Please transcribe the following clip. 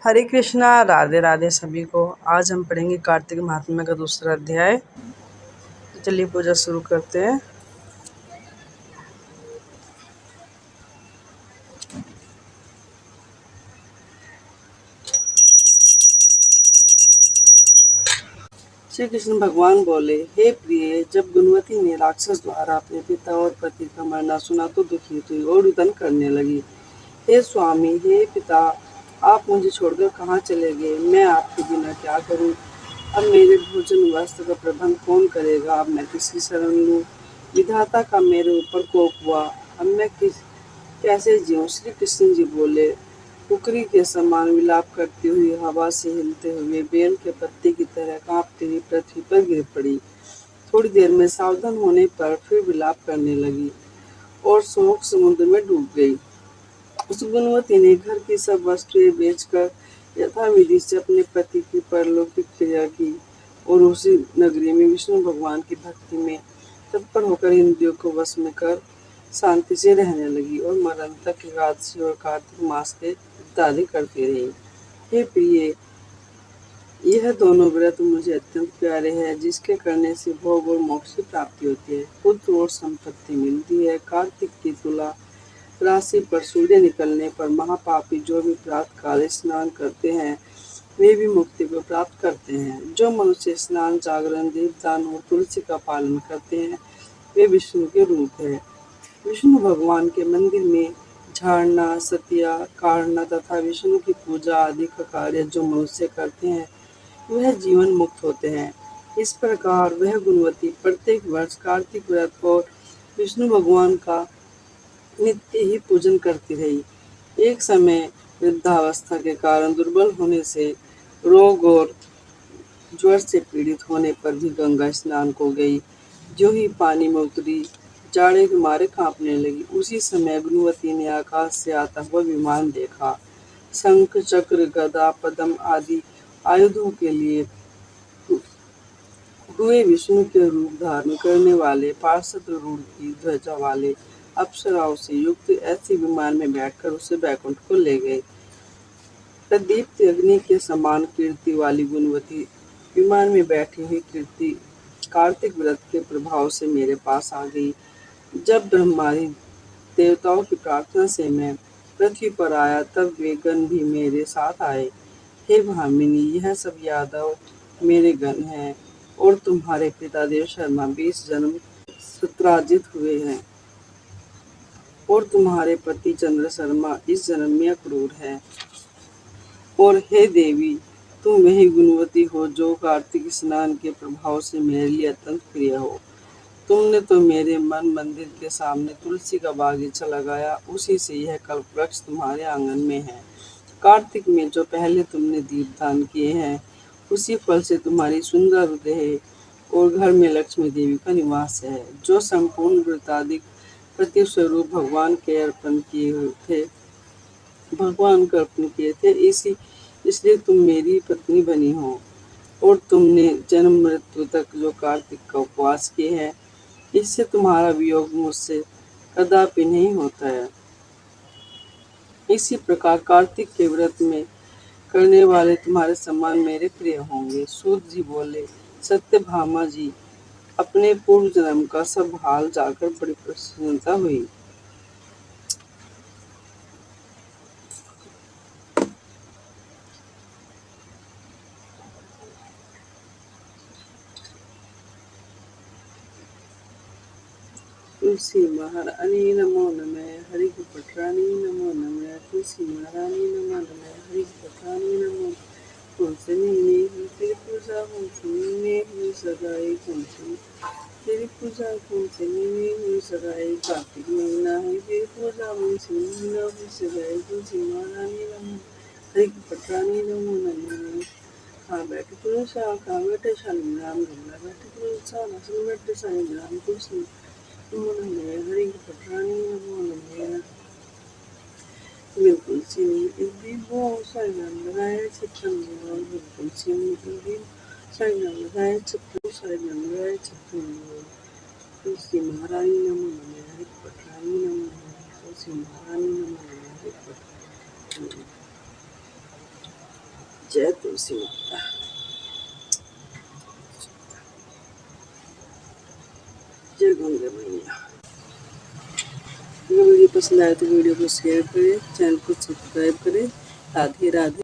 हरे कृष्णा, राधे राधे सभी को। आज हम पढ़ेंगे कार्तिक महात्म्य का दूसरा अध्याय। तो चलिए पूजा शुरू करते हैं। श्री कृष्ण भगवान बोले, हे प्रिय, जब गुणवती ने राक्षस द्वारा अपने पिता और पति का मरना सुना तो दुखी हुई और रुदन करने लगी। हे स्वामी, हे पिता, आप मुझे छोड़कर कहाँ चले गए? मैं आपके बिना क्या करूं? अब मेरे भोजन वस्त्र का प्रबंध कौन करेगा? अब मैं किसकी शरण लूं? विधाता का मेरे ऊपर कोप हुआ। अब मैं कैसे जीऊं? श्री कृष्ण जी बोले, कुकरी के समान विलाप करती हुई, हवा से हिलते हुए बेल के पत्ते की तरह कांपती हुई पृथ्वी पर गिर पड़ी। थोड़ी देर में सावधान होने पर फिर विलाप करने लगी और शोक समुद्र में डूब गई। उस गुणवती ने घर की सब वस्तुएं बेचकर यथाविधि से अपने पति की परलौकिक क्रिया की और उसी नगरी में विष्णु भगवान की भक्ति में तत्पर होकर इंद्रियों को वश में कर शांति से रहने लगी और मरण तक एकादशी और कार्तिक मास के इत्यादि करती रही। हे प्रिय, यह दोनों व्रत मुझे अत्यंत प्यारे हैं, जिसके करने से भोग और मोक्ष की प्राप्ति होती है, पुत्र और संपत्ति मिलती है। कार्तिक की तुला राशि पर सूर्य निकलने पर महापापी जो भी प्रातः काल स्नान करते हैं वे भी मुक्ति को प्राप्त करते हैं। जो मनुष्य स्नान, जागरण, दीपदान और तुलसी का पालन करते हैं वे विष्णु के रूप है। विष्णु भगवान के मंदिर में झाड़ना, सतिया काढ़ना तथा विष्णु की पूजा आदि का कार्य जो मनुष्य करते हैं वह जीवन मुक्त होते हैं। इस प्रकार वह गुणवती प्रत्येक वर्ष कार्तिक व्रत और विष्णु भगवान का नित्य ही पूजन करती रही। एक समय वृद्धावस्था के कारण दुर्बल होने से, रोग और ज्वर से पीड़ित होने पर भी गंगा स्नान को गई। जो ही पानी में उतरी, जाड़े के मारे कांपने लगी। उसी समय गुणवती ने आकाश से आता हुआ विमान देखा। शंख, चक्र, गदा, पद्म आदि आयुधों के लिए हुए विष्णु के रूप धारण करने वाले, पार्षद रूढ़ की ध्वजा वाले, अप्सराओं से युक्त ऐसे विमान में बैठकर उसे बैकुंठ को ले गए। प्रदीप्त अग्नि के समान कीर्ति वाली गुणवती विमान में बैठी हुई कीर्ति कार्तिक व्रत के प्रभाव से मेरे पास आ गई। जब ब्रह्मादि देवताओं की प्रार्थना से मैं पृथ्वी पर आया तब वे गण भी मेरे साथ आए। हे भामिनी, यह सब यादव मेरे गण हैं और तुम्हारे पिता देव शर्मा 20 जन्म सत्राजित हुए हैं और तुम्हारे पति चंद्र शर्मा इस जन्म में अक्रूर है। और हे देवी, तुम वही गुणवती हो जो कार्तिक स्नान के प्रभाव से मेरे लिए अत्यंत प्रिय हो। तुमने तो मेरे मन मंदिर के सामने तुलसी का बागीचा लगाया, उसी से यह कल्प वृक्ष तुम्हारे आंगन में है। कार्तिक में जो पहले तुमने दीपदान किए हैं उसी फल से तुम्हारी सुंदर हृदय और घर में लक्ष्मी देवी का निवास है। जो संपूर्ण व्रतादिक प्रति स्वरूप भगवान के अर्पण किए थे, भगवान को अर्पण किए थे, इसलिए तुम मेरी पत्नी बनी हो। और तुमने जन्म मृत्यु तक जो कार्तिक का उपवास किए हैं, इससे तुम्हारा वियोग मुझसे कदापि नहीं होता है। इसी प्रकार कार्तिक के व्रत में करने वाले तुम्हारे समान मेरे प्रिय होंगे। सूत जी बोले, सत्यभामा जी, अपने पूर्व जन्म का सब हाल जाकर बड़ी प्रसन्नता हुई। तुलसी महारानी नमो नमः, हरि की पटरानी नमो नमः, तुलसी महारानी नमो नमः, हरि की पटरानी नमो। तुलसी ने तेरी पूजा ने हुई सगाई, तुलसी तेरी पूजा ने हुई सगाई। कार्तिक महीना है तेरी पूजा महीना हुई सगाई। तुलसी महारानी नमो, हरि की पटरानी नमो नमः। कहाँ बैठे तुलसा, कहाँ बैठे शालिग्राम, गंगा बैठे तुलसा, नसल बैठे शालिग्राम। तुलसी नमो नमः, हरि की पटरानी नमो नमः। बिल्कुल सिनी इल्दीबो साईनाम लगाए छप्पन भोग, बिल्कुल सिनी इल्दीबो साईनाम लगाए छप्पन, साईनाम लगाए छप्पन भोग। तुलसी महारानी नमो नमः, हरि की पटरानी नमो नमः। तुलसी महारानी नमो नमः, हरि की पटरानी। जय तुलसी माता। जय गंगा मैया। अगर वीडियो पसंद आए तो वीडियो को शेयर करें, चैनल को सब्सक्राइब करें। राधे राधे।